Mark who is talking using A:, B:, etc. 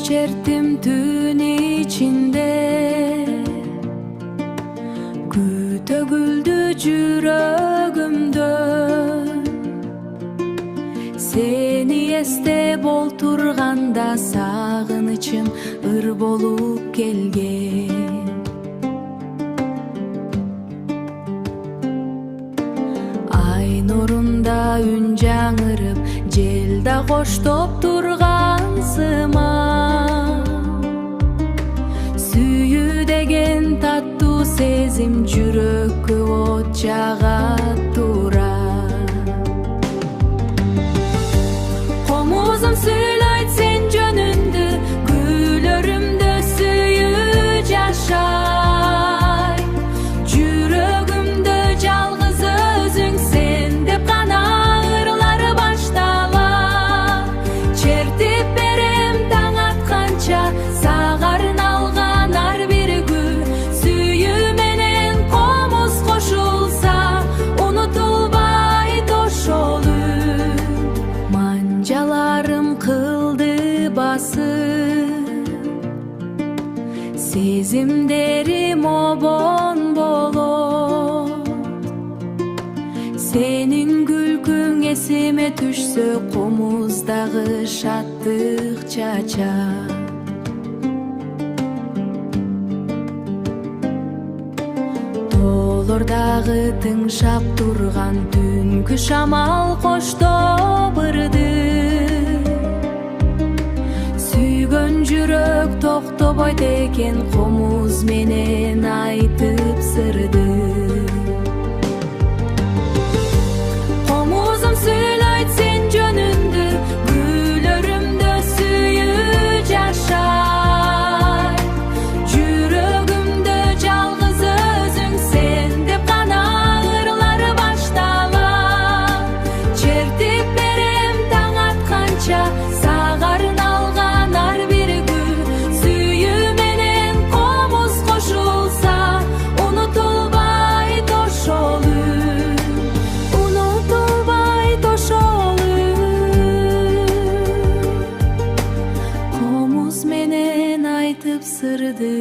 A: içerdim tün içinde, gül tөгүлдү жүрөгүмдөн. Seni эстеп олтурганда сагынычым ыр болуп келген. Ай нурунда үн жаңырып, жел да коштоп турган сымак. Сүйүү деген таттуу сезим жүрөккө от жагат тура. Комузум сүйлөйт сен жөнүндө, гүлөрүмдө сүйүү жашай. Жүрөгүмдө жалгыз өзүң сен деп гана ырлар башталат. Чертип берем таң атканча, сага арналган ар бир күн. Сүйүү менен комуз кошулса, унутулбай тошолуу. Манжаларым кылды басып, сезимдерим обон болот. Сенин күлкүң эсиме түшсө, комуздагы шаттык чачат. Тоолордагы тыңшап турган түнкү шамал коштоп ырды. Сүйгөн жүрөк токтобойт экен, комуз менен айтып сырды. Комузум сүйлөйт сен жөнүндө, гүлөрүмдө сүйүү жашай. Жүрөгүмдө жалгыз өзүң сен деп гана ырлар башталат. Чертип берем таң атканча, сага арналган ар бир күн. Сүйүү менен комуз кошулса, унутулбай тошолуу. Унутулбай тошолуу. Комуз менен айтып сырды.